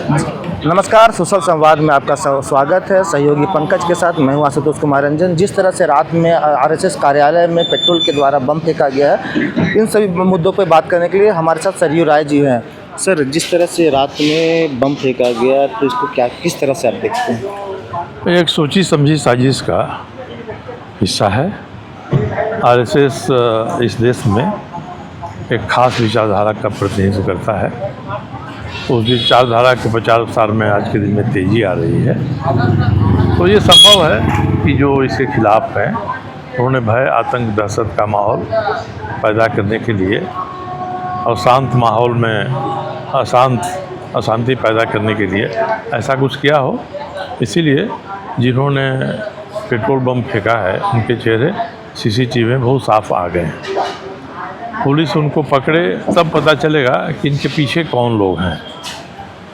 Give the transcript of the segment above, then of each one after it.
नमस्कार, सोशल संवाद में आपका स्वागत है। सहयोगी पंकज के साथ मैं हूं आशुतोष कुमार रंजन। जिस तरह से रात में आरएसएस कार्यालय में पेट्रोल के द्वारा बम फेंका गया है, इन सभी मुद्दों पर बात करने के लिए हमारे साथ सरयू राय जी हैं। सर, जिस तरह से रात में बम फेंका गया तो इसको किस तरह से आप देखते हैं? एक सोची समझी साजिश का हिस्सा है। आरएसएस इस देश में एक खास विचारधारा का प्रतिनिधित्व करता है। उस विचारधारा के प्रचार में आज के दिन में तेज़ी आ रही है। तो ये संभव है कि जो इसके खिलाफ हैं उन्होंने भय, आतंक, दहशत का माहौल पैदा करने के लिए और शांत माहौल में अशांति पैदा करने के लिए ऐसा कुछ किया हो। इसीलिए जिन्होंने पेट्रोल बम फेंका है उनके चेहरे सीसीटीवी में बहुत साफ आ गए हैं। पुलिस उनको पकड़े तब पता चलेगा कि इनके पीछे कौन लोग हैं,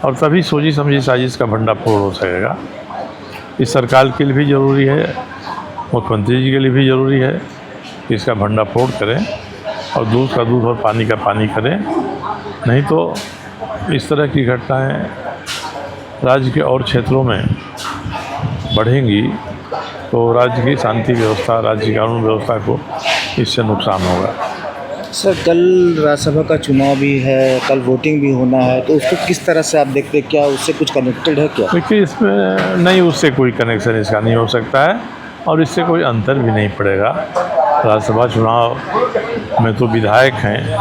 और तभी सोची समझी साजिश का भंडाफोड़ हो सकेगा। इस सरकार के लिए भी ज़रूरी है, मुख्यमंत्री जी के लिए भी ज़रूरी है कि इसका भंडाफोड़ करें और दूध का दूध और पानी का पानी करें। नहीं तो इस तरह की घटनाएं राज्य के और क्षेत्रों में बढ़ेंगी तो राज्य की शांति व्यवस्था, राज्य की कानून व्यवस्था को इससे नुकसान होगा। सर, कल राज्यसभा का चुनाव भी है, कल वोटिंग भी होना है, तो उसको किस तरह से आप देखते हैं? क्या उससे कुछ कनेक्टेड है क्या? देखिए, इसमें नहीं, उससे कोई कनेक्शन इसका नहीं हो सकता है और इससे कोई अंतर भी नहीं पड़ेगा। राज्यसभा चुनाव में तो विधायक हैं,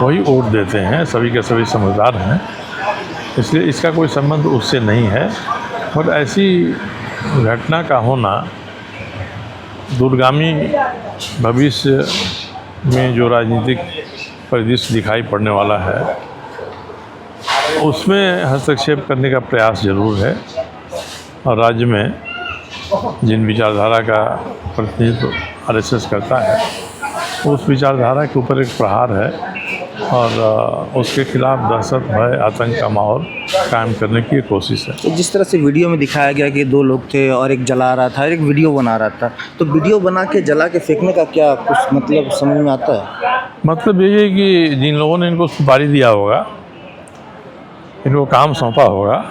वही वोट देते हैं, सभी के सभी समझदार हैं, इसलिए इसका कोई संबंध उससे नहीं है। और ऐसी घटना का होना दूरगामी भविष्य में जो राजनीतिक परिदृश्य दिखाई पड़ने वाला है उसमें हस्तक्षेप करने का प्रयास ज़रूर है। और राज्य में जिन विचारधारा का प्रतिनिधित्व आरएसएस करता है उस विचारधारा के ऊपर एक प्रहार है और उसके खिलाफ दहशत, भय, आतंक का माहौल कायम करने की कोशिश है। तो जिस तरह से वीडियो में दिखाया गया कि दो लोग थे और एक जला रहा था, एक वीडियो बना रहा था, तो वीडियो बना के जला के फेंकने का क्या कुछ मतलब समझ में आता है? मतलब ये है कि जिन लोगों ने इनको सुपारी दिया होगा, इनको काम सौंपा होगा,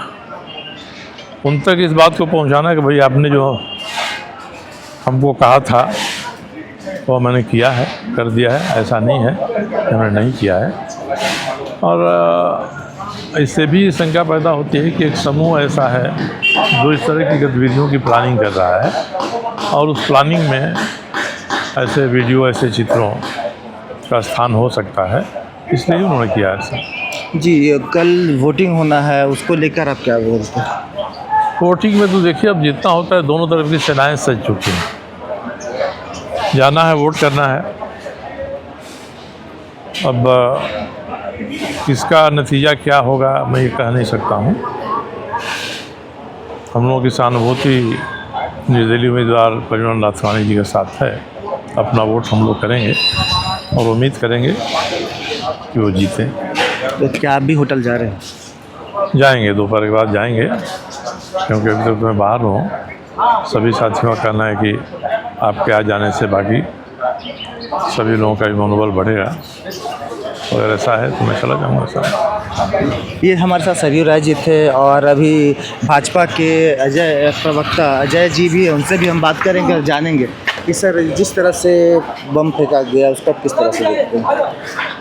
उन तक इस बात को पहुंचाना कि भाई आपने जो हमको कहा था वो मैंने किया है, कर दिया है, ऐसा नहीं है कि मैंने नहीं किया है। और इससे भी शंका पैदा होती है कि एक समूह ऐसा है जो इस तरह की गतिविधियों की प्लानिंग कर रहा है और उस प्लानिंग में ऐसे वीडियो, ऐसे चित्रों का स्थान हो सकता है, इसलिए उन्होंने किया ऐसा। जी, कल वोटिंग होना है, उसको लेकर आप क्या बोलते हैं? वोटिंग में तो देखिए, अब जितना होता है दोनों तरफ की सेनाएँ सज चुकी हैं। जाना है, वोट करना है। अब इसका नतीजा क्या होगा मैं ये कह नहीं सकता हूँ। हम लोगों की सहानुभूति निर्दलीय उम्मीदवार परिमल नाथवानी जी के साथ है। अपना वोट हम लोग करेंगे और उम्मीद करेंगे कि वो जीतें। तो क्या आप भी होटल जा रहे हैं? जाएंगे, दोपहर के बाद जाएंगे, क्योंकि अभी तक मैं बाहर हूँ। सभी साथियों का कहना है कि आपके आ जाने से बाकी सभी लोगों का भी मनोबल बढ़ेगा। अगर ऐसा है तो मैं चला जाऊँगा सर। ये हमारे साथ सरयू राय जी थे और अभी भाजपा के प्रवक्ता अजय जी भी हैं, उनसे भी हम बात करेंगे और जानेंगे कि सर, जिस तरह से बम फेंका गया उसका किस तरह से देखते हैं?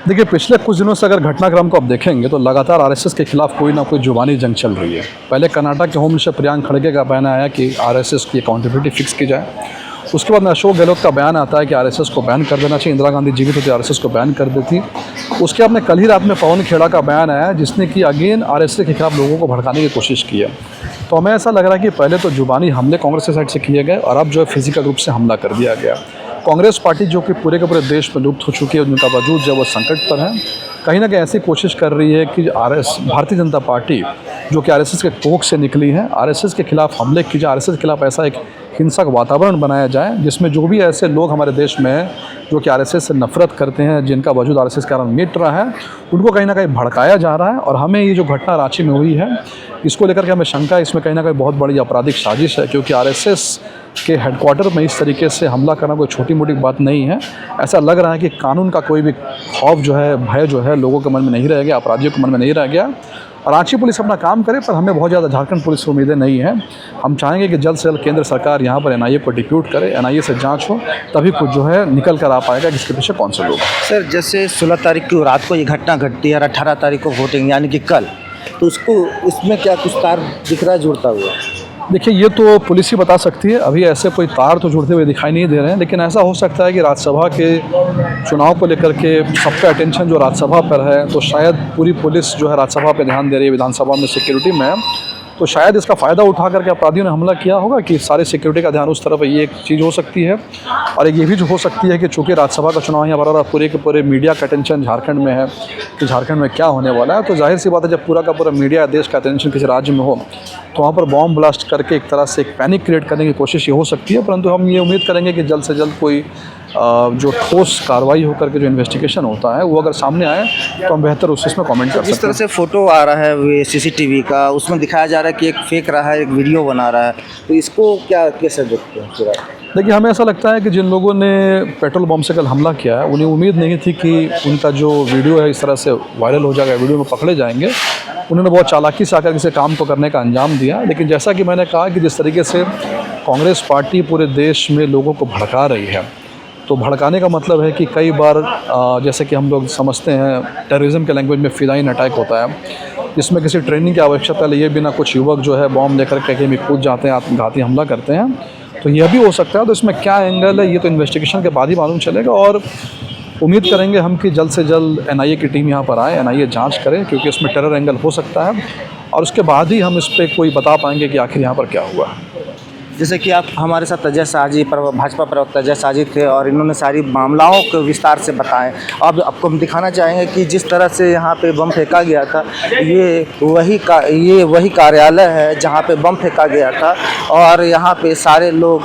देखिए, पिछले कुछ दिनों से अगर घटनाक्रम को आप देखेंगे तो लगातार आरएसएस के खिलाफ कोई ना कोई जुबानी जंग चल रही है। पहले कर्नाटक के होम मिनिस्टर प्रियांक खड़गे का बयान आया कि आरएसएस की अकाउंटेबिलिटी फिक्स की जाए। उसके बाद में अशोक गहलोत का बयान आता है कि आरएसएस को बैन कर देना चाहिए, इंदिरा गांधी जीवित होती आरएसएस को बैन कर देती। उसके बाद में कल ही रात में पवन खेड़ा का बयान आया जिसने कि अगेन आरएसएस के खिलाफ लोगों को भड़काने की कोशिश की है। तो हमें ऐसा लग रहा है कि पहले तो जुबानी हमले कांग्रेस के साइड से किए गए और अब जो है फिजिकल रूप से हमला कर दिया गया। कांग्रेस पार्टी जो कि पूरे के पूरे देश में लुप्त हो चुकी है, उनका वजूद जो वो संकट पर है, कहीं ना कहीं ऐसी कोशिश कर रही है कि भारतीय जनता पार्टी जो कि आरएसएस के कोख से निकली है, आरएसएस के खिलाफ हमले की जाए, आरएसएस के खिलाफ ऐसा एक हिंसक वातावरण बनाया जाए जिसमें जो भी ऐसे लोग हमारे देश में हैं जो कि आरएसएस से नफरत करते हैं, जिनका वजूद आरएसएस के कारण मिट रहा है, उनको कहीं ना कहीं भड़काया जा रहा है। और हमें ये जो घटना रांची में हुई है इसको लेकर के हमें शंका है, इसमें कहीं ना कहीं बहुत बड़ी आपराधिक साजिश है, क्योंकि आरएसएस के हेडक्वार्टर में इस तरीके से हमला करना कोई छोटी मोटी बात नहीं है। ऐसा लग रहा है कि कानून का कोई भी खौफ जो है, भय जो है लोगों के मन में नहीं रह गया, अपराधियों के मन में नहीं रह गया रांची पुलिस अपना काम करे, पर हमें बहुत ज़्यादा झारखंड पुलिस से उम्मीदें नहीं हैं। हम चाहेंगे कि जल्द से जल्द केंद्र सरकार यहाँ पर एनआईए को डिप्यूट करे, एनआईए से जांच हो, तभी कुछ जो है निकल कर आ पाएगा कि इसके पीछे कौन से लोग हैं। सर, जैसे 16 तारीख की रात को ये घटना घटती है और 18 तारीख को वोटिंग यानी कि कल, तो उसको इसमें क्या कुछ तार दिख रहा है जुड़ता हुआ? देखिए, ये तो पुलिस ही बता सकती है। अभी ऐसे कोई तार तो जुड़ते हुए दिखाई नहीं दे रहे हैं, लेकिन ऐसा हो सकता है कि राज्यसभा के चुनाव को लेकर के सबका अटेंशन जो राज्यसभा पर है, तो शायद पूरी पुलिस जो है राज्यसभा पे ध्यान दे रही है, विधानसभा में सिक्योरिटी में है, तो शायद इसका फ़ायदा उठा करके अपराधियों ने हमला किया होगा कि सारे सिक्योरिटी का ध्यान उस तरफ है। ये एक चीज़ हो सकती है। और एक ये भी जो हो सकती है कि चूँकि राज्यसभा का चुनाव यहाँ पर पूरे के पूरे मीडिया का अटेंशन झारखंड में है कि झारखंड में क्या होने वाला है, तो जाहिर सी बात है जब पूरा का पूरा मीडिया देश का अटेंशन किसी राज्य में हो, तो वहाँ पर बॉम्ब ब्लास्ट करके एक तरह से एक पैनिक क्रिएट करने की कोशिश ये हो सकती है। परंतु हम ये उम्मीद करेंगे कि जल्द से जल्द कोई जो ठोस कार्रवाई होकर के जो इन्वेस्टिगेशन होता है वो अगर सामने आए तो हम बेहतर उस में कमेंट कर सकते हैं। जिस तरह से फ़ोटो आ रहा है सीसीटीवी का, उसमें दिखाया जा रहा है कि एक फेक रहा है, एक वीडियो बना रहा है, तो इसको क्या कैसे देखते हैं पूरा? देखिए, हमें ऐसा लगता है कि जिन लोगों ने पेट्रोल बम से कल हमला किया है, उन्हें उम्मीद नहीं थी कि उनका जो वीडियो है इस तरह से वायरल हो जाएगा, वीडियो में पकड़े जाएंगे। उन्होंने बहुत चालाकी से आकर किसी काम को करने का अंजाम दिया। लेकिन जैसा कि मैंने कहा कि जिस तरीके से कांग्रेस पार्टी पूरे देश में लोगों को भड़का रही है, तो भड़काने का मतलब है कि कई बार जैसे कि हम लोग समझते हैं टेररिज्म के लैंग्वेज में फिदाइन अटैक होता है, जिसमें किसी ट्रेनिंग की आवश्यकता लिए बिना कुछ युवक जो है बॉम्ब लेकर के कहीं भी कूद जाते हैं, आत्मघाती हमला करते हैं। तो यह भी हो सकता है। तो इसमें क्या एंगल है ये तो इन्वेस्टिगेशन के बाद ही मालूम चलेगा, और उम्मीद करेंगे हम कि जल्द से जल्द एनआईए की टीम यहाँ पर आए, एनआईए जांच करे, क्योंकि इसमें टेरर एंगल हो सकता है, और उसके बाद ही हम इस पर कोई बता पाएंगे कि आखिर यहाँ पर क्या हुआ। जैसे कि आप हमारे साथ अजय शाह जी, भाजपा प्रवक्ता अजय शाह जी थे, और इन्होंने सारी मामलाओं को विस्तार से बताएं। अब आपको हम दिखाना चाहेंगे कि जिस तरह से यहाँ पे बम फेंका गया था, ये वही कार्यालय है जहाँ पे बम फेंका गया था, और यहाँ पे सारे लोग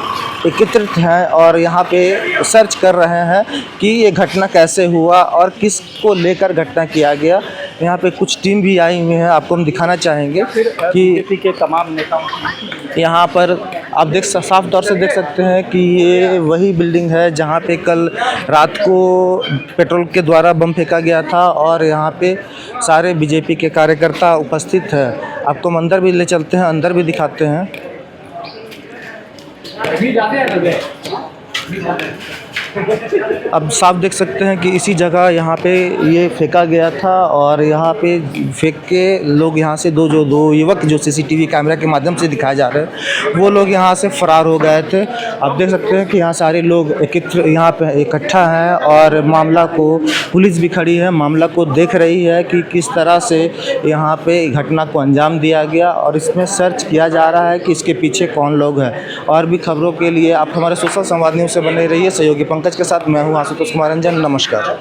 एकत्रित हैं और यहाँ पे सर्च कर रहे हैं कि ये घटना कैसे हुआ और किसको लेकर घटना किया गया। यहाँ पे कुछ टीम भी आई हुई है, आपको हम दिखाना चाहेंगे कि बीजेपी के तमाम नेताओं यहाँ पर आप साफ तौर से देख सकते हैं कि ये वही बिल्डिंग है जहाँ पे कल रात को पेट्रोल के द्वारा बम फेंका गया था, और यहाँ पे सारे बीजेपी के कार्यकर्ता उपस्थित हैं। आपको हम अंदर भी ले चलते हैं, अंदर भी दिखाते हैं। अब साफ देख सकते हैं कि इसी जगह यहाँ पे ये फेंका गया था, और यहाँ पे फेंक के लोग यहाँ से दो युवक जो सीसीटीवी कैमरा के माध्यम से दिखाए जा रहे हैं, वो लोग यहाँ से फरार हो गए थे। आप देख सकते हैं कि यहाँ सारे लोग यहाँ पे इकट्ठा हैं, और मामला को पुलिस भी खड़ी है, मामला को देख रही है कि किस तरह से यहाँ पे घटना को अंजाम दिया गया, और इसमें सर्च किया जा रहा है कि इसके पीछे कौन लोग हैं। और भी खबरों के लिए आप हमारे सोशल संवाद न्यूज़ से बने रहिए। सहयोगी पंकज के साथ मैं हूँ आशुतोष कुमार रंजन। नमस्कार।